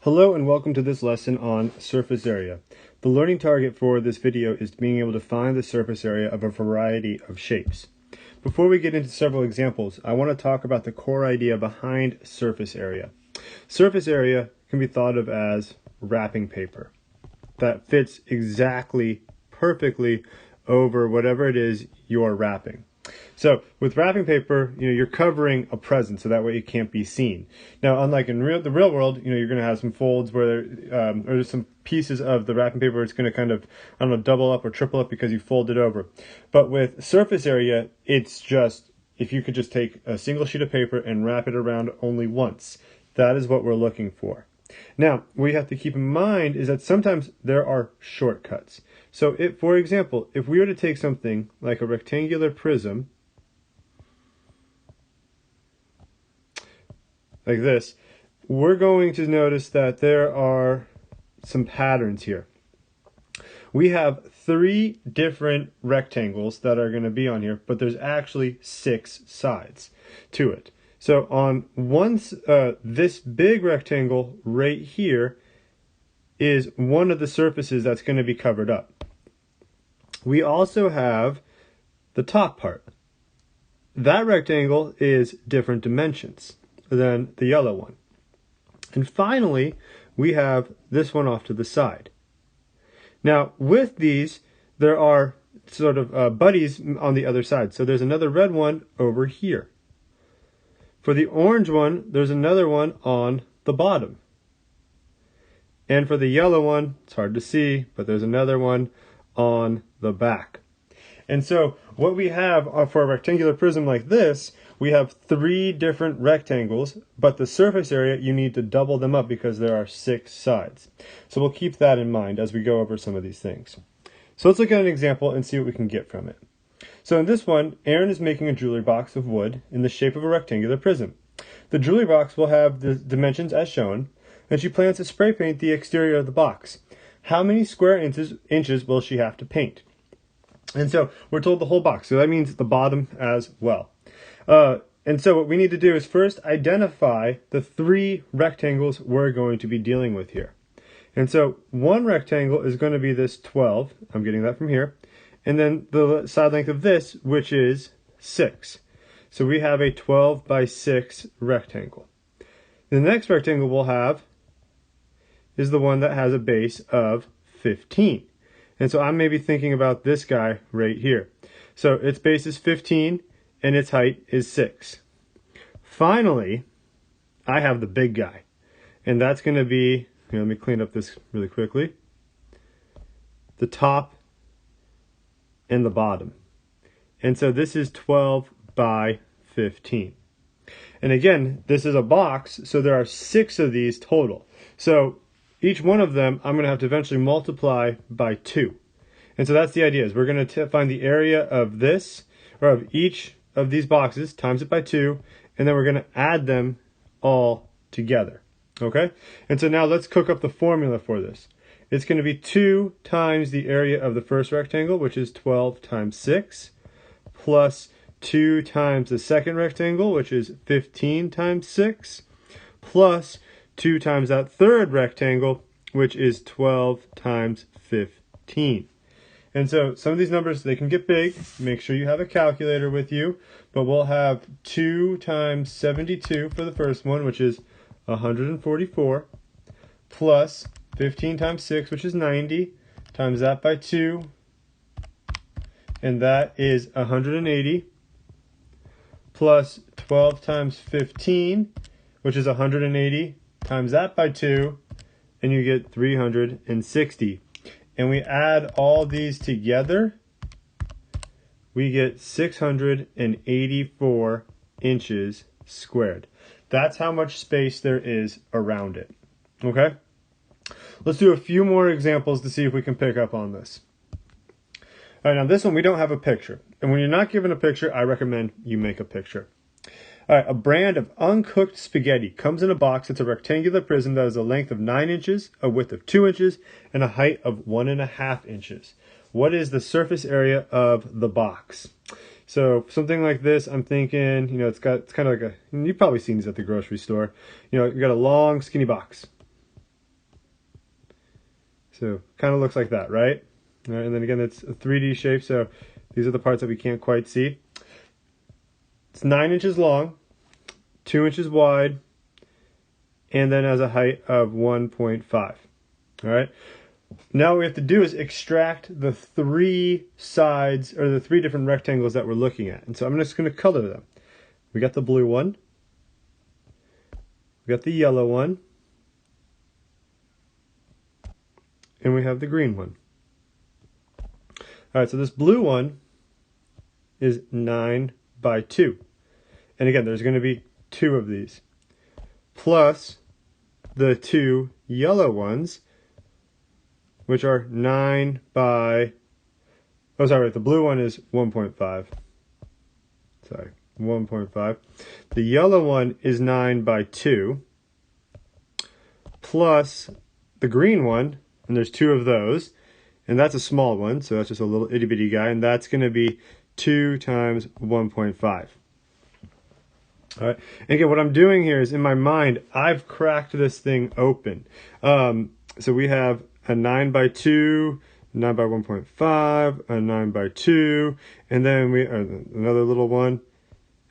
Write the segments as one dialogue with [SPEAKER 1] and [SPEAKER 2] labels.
[SPEAKER 1] Hello and welcome to this lesson on surface area. The learning target for this video is being able to find the surface area of a variety of shapes. Before we get into several examples, I want to talk about the core idea behind surface area. Surface area can be thought of as wrapping paper that fits exactly, perfectly over whatever it is you're wrapping. So with wrapping paper, you're covering a present, so that way it can't be seen. Now, unlike in the real world, you're going to have some folds where or there's some pieces of the wrapping paper. It's going to kind of, double up or triple up because you fold it over. But with surface area, it's just, if you could just take a single sheet of paper and wrap it around only once. That is what we're looking for. Now, what you have to keep in mind is that sometimes there are shortcuts. So for example, if we were to take something like a rectangular prism, like this, we're going to notice that there are some patterns here. We have 3 different rectangles that are going to be on here, but there's actually 6 sides to it. So on this big rectangle right here is one of the surfaces that's going to be covered up. We also have the top part. That rectangle is different dimensions than the yellow one. And finally, we have this one off to the side. Now, with these, there are sort of buddies on the other side. So there's another red one over here. For the orange one, there's another one on the bottom. And for the yellow one, it's hard to see, but there's another one on the back. And so what we have for a rectangular prism like this, we have 3 different rectangles, but the surface area, you need to double them up because there are 6 sides. So we'll keep that in mind as we go over some of these things. So let's look at an example and see what we can get from it. So in this one, Aaron is making a jewelry box of wood in the shape of a rectangular prism. The jewelry box will have the dimensions as shown, and she plans to spray paint the exterior of the box. How many square inches will she have to paint? And so we're told the whole box, so that means the bottom as well. And so what we need to do is first identify the 3 rectangles we're going to be dealing with here. And so one rectangle is going to be this 12, I'm getting that from here, and then the side length of this, which is 6. So we have a 12 by 6 rectangle. The next rectangle we'll have is the one that has a base of 15. And so I'm maybe thinking about this guy right here. So its base is 15 and its height is 6. Finally, I have the big guy. And that's going to be, let me clean up this really quickly, the top and the bottom. And so this is 12 by 15. And again, this is a box, so there are 6 of these total. So each one of them, I'm going to have to eventually multiply by 2. And so that's the idea, is we're going to find the area of this, or of each of these boxes, times it by 2, and then we're going to add them all together. Okay? And so now let's cook up the formula for this. It's going to be 2 times the area of the first rectangle, which is 12 times 6, plus 2 times the second rectangle, which is 15 times 6, plus 2 times that third rectangle, which is 12 times 15. And so some of these numbers, they can get big. Make sure you have a calculator with you. But we'll have 2 times 72 for the first one, which is 144, plus 15 times 6, which is 90, times that by 2, and that is 180, plus 12 times 15, which is 180, times that by 2, and you get 360. And we add all these together, we get 684 inches squared. That's how much space there is around it. Okay? Let's do a few more examples to see if we can pick up on this. All right, now this one we don't have a picture. And when you're not given a picture, I recommend you make a picture. All right, a brand of uncooked spaghetti comes in a box. It's a rectangular prism that has a length of 9 inches, a width of 2 inches, and a height of 1.5 inches. What is the surface area of the box? So something like this, I'm thinking, it's kind of like you've probably seen these at the grocery store. You got a long, skinny box. So kind of looks like that, right? All right? And then again, it's a 3D shape, so these are the parts that we can't quite see. It's 9 inches long, 2 inches wide, and then has a height of 1.5. All right. Now what we have to do is extract the 3 sides, or the 3 different rectangles that we're looking at. And so I'm just going to color them. We got the blue one. We got the yellow one. And we have the green one. All right, so this blue one is 9 by 2. And again, there's going to be 2 of these. Plus the 2 yellow ones, which are 9 by, oh sorry, the blue one is 1.5. Sorry, 1.5. The yellow one is 9 by 2. Plus the green one, and there's 2 of those, and that's a small one, so that's just a little itty bitty guy, and that's going to be 2 times 1.5. All right, and again, what I'm doing here is in my mind, I've cracked this thing open. So we have a 9 by 2, 9 by 1.5, a 9 by 2, and then we another little one.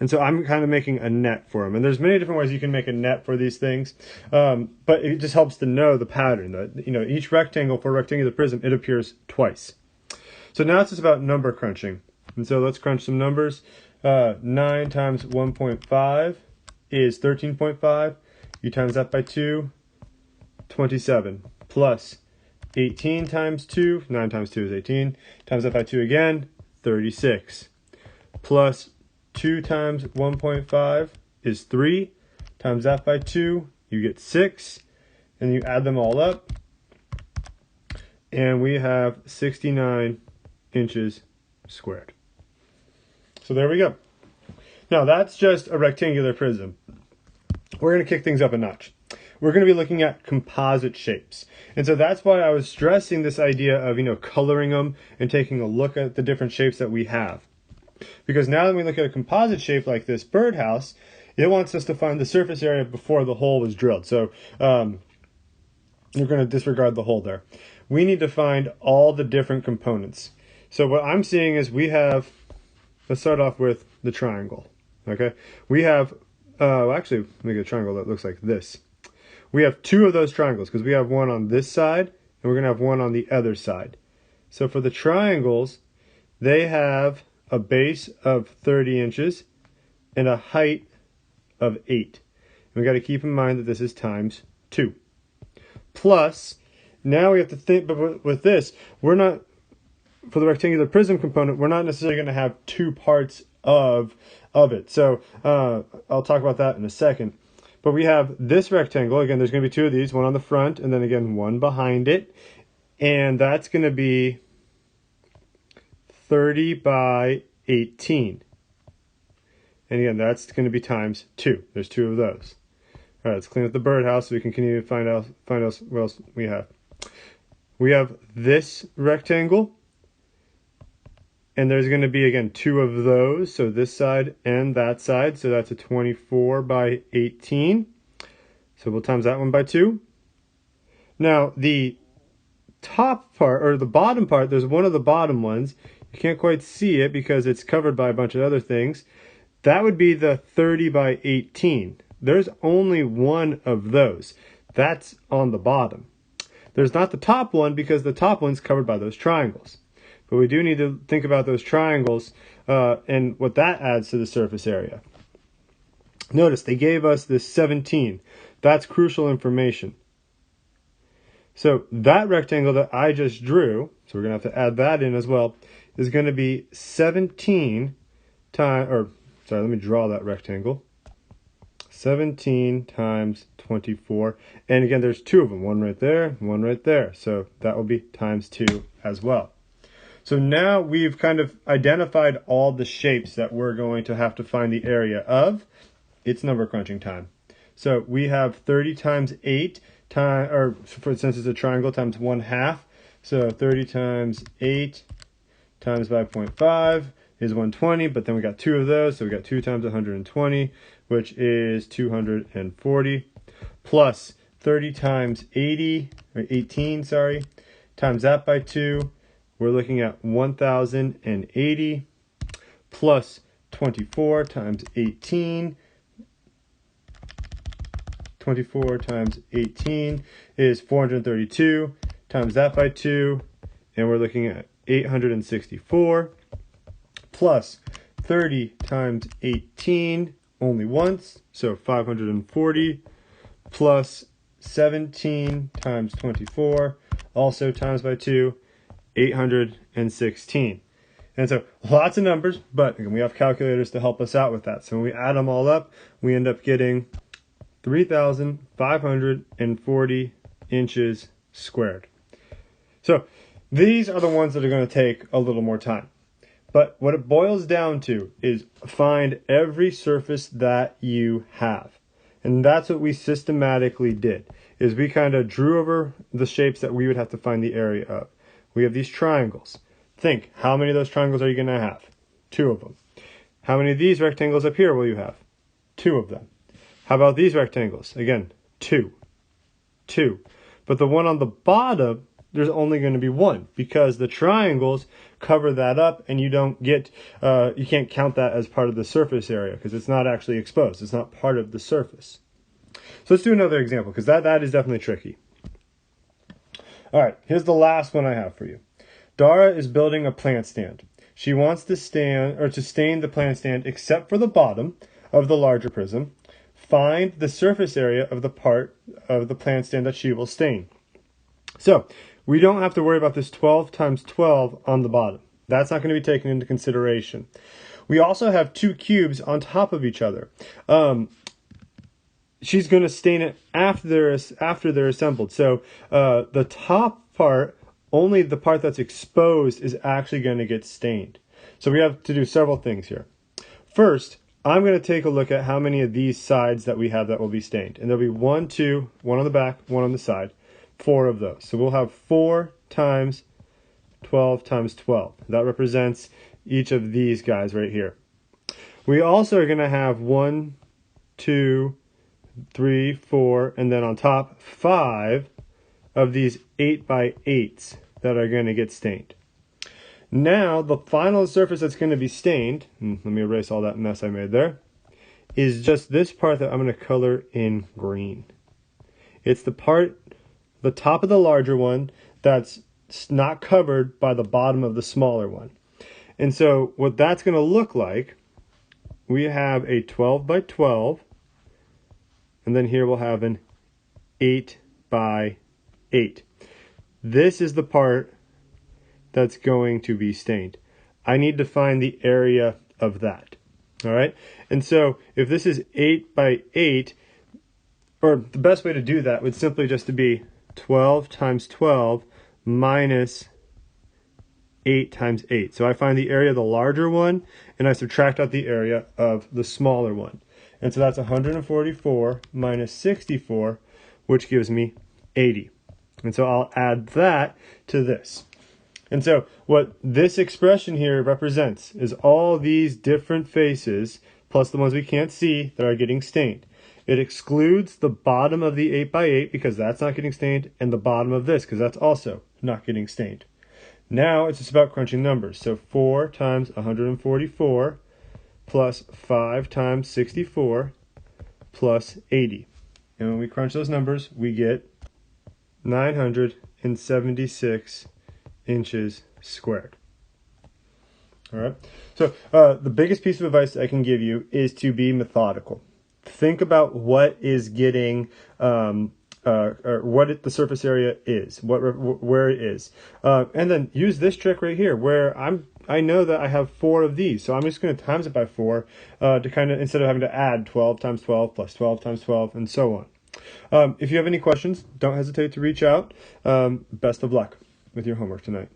[SPEAKER 1] And so I'm kind of making a net for them. And there's many different ways you can make a net for these things, but it just helps to know the pattern. That, you know, each rectangle for a rectangular prism, it appears twice. So now it's just about number crunching. And so let's crunch some numbers. 9 times 1.5 is 13.5. You times that by 2, 27. Plus 18 times 2, 9 times 2 is 18. Times that by 2 again, 36. Plus 2 times 1.5 is 3. Times that by 2, you get 6. And you add them all up. And we have 69 inches squared. So there we go. Now that's just a rectangular prism. We're going to kick things up a notch. We're going to be looking at composite shapes. And so that's why I was stressing this idea of, you know, coloring them and taking a look at the different shapes that we have. Because now that we look at a composite shape like this birdhouse, it wants us to find the surface area before the hole was drilled. So you're going to disregard the hole there. We need to find all the different components. So what I'm seeing is we have, let's start off with the triangle. Okay, we have, actually, make a triangle that looks like this. We have 2 of those triangles because we have one on this side and we're going to have one on the other side. So for the triangles, they have a base of 30 inches and a height of 8. And we got to keep in mind that this is times 2. Plus, now we have to think, but with this, we're not, for the rectangular prism component, we're not necessarily going to have 2 parts of it. So I'll talk about that in a second. But we have this rectangle. Again, there's going to be 2 of these, one on the front and then again one behind it. And that's going to be 30 by 18. And again, that's going to be times 2. There's 2 of those. All right, let's clean up the birdhouse so we can continue to find out what else we have. We have this rectangle. And there's going to be, again, 2 of those, so this side and that side. So that's a 24 by 18. So we'll times that one by 2. Now, the top part, or the bottom part, there's one of the bottom ones. You can't quite see it because it's covered by a bunch of other things. That would be the 30 by 18. There's only one of those. That's on the bottom. There's not the top one because the top one's covered by those triangles. But we do need to think about those triangles and what that adds to the surface area. Notice they gave us this 17. That's crucial information. So that rectangle that I just drew, so we're going to have to add that in as well, is going to be 17 times, or sorry, let me draw that rectangle. 17 times 24. And again, there's 2 of them, one right there, one right there. So that will be times 2 as well. So now we've kind of identified all the shapes that we're going to have to find the area of. It's number crunching time. So we have 30 times 8, or since it's a triangle, times 1/2. So 30 times 8 times 5.5 is 120, but then we got 2 of those, so we got 2 times 120, which is 240, plus 30 times 80, or 18, sorry, times that by 2, we're looking at 1,080 plus 24 times 18. 24 times 18 is 432, times that by 2, and we're looking at 864, plus 30 times 18 only once, so 540, plus 17 times 24, also times by 2, 816. And so lots of numbers, but we have calculators to help us out with that. So when we add them all up, we end up getting 3,540 inches squared. So these are the ones that are going to take a little more time. But what it boils down to is find every surface that you have. And that's what we systematically did, is we kind of drew over the shapes that we would have to find the area of. We have these triangles. Think, how many of those triangles are you going to have? 2 of them. How many of these rectangles up here will you have? 2 of them. How about these rectangles? Again, 2. 2. But the one on the bottom, there's only going to be 1 because the triangles cover that up, and you don't get, you can't count that as part of the surface area because it's not actually exposed. It's not part of the surface. So let's do another example because that is definitely tricky. All right, here's the last one I have for you. Dara is building a plant stand. She wants to stain the plant stand except for the bottom of the larger prism. Find the surface area of the part of the plant stand that she will stain. So we don't have to worry about this 12 times 12 on the bottom. That's not going to be taken into consideration. We also have 2 cubes on top of each other. She's going to stain it after they're assembled. So the top part, only the part that's exposed is actually going to get stained. So we have to do several things here. First, I'm going to take a look at how many of these sides that we have that will be stained. And there'll be 1, 2, 1 on the back, 1 on the side, 4 of those. So we'll have 4 times 12 times 12. That represents each of these guys right here. We also are going to have 1, 2, 3, 4, and then on top 5 of these 8 by 8s that are going to get stained. Now the final surface that's going to be stained, let me erase all that mess I made there, is just this part that I'm going to color in green. It's the part, the top of the larger one, that's not covered by the bottom of the smaller one. And so what that's going to look like, we have a 12 by 12, and then here we'll have an 8 by 8. This is the part that's going to be stained. I need to find the area of that. All right. And so if this is 8 by 8, or the best way to do that would simply just to be 12 times 12 minus 8 times 8. So I find the area of the larger one, and I subtract out the area of the smaller one. And so that's 144 minus 64, which gives me 80. And so I'll add that to this. And so what this expression here represents is all these different faces, plus the ones we can't see, that are getting stained. It excludes the bottom of the 8 by 8 because that's not getting stained, and the bottom of this because that's also not getting stained. Now it's just about crunching numbers. So 4 times 144 plus 5 times 64 plus 80. And when we crunch those numbers, we get 976 inches squared. All right. So the biggest piece of advice I can give you is to be methodical. Think about what is getting, or what the surface area is, where it is, and then use this trick right here, where I know that I have 4 of these, so I'm just going to times it by 4 to kind of, instead of having to add 12 times 12 plus 12 times 12 and so on. If you have any questions, don't hesitate to reach out. Best of luck with your homework tonight.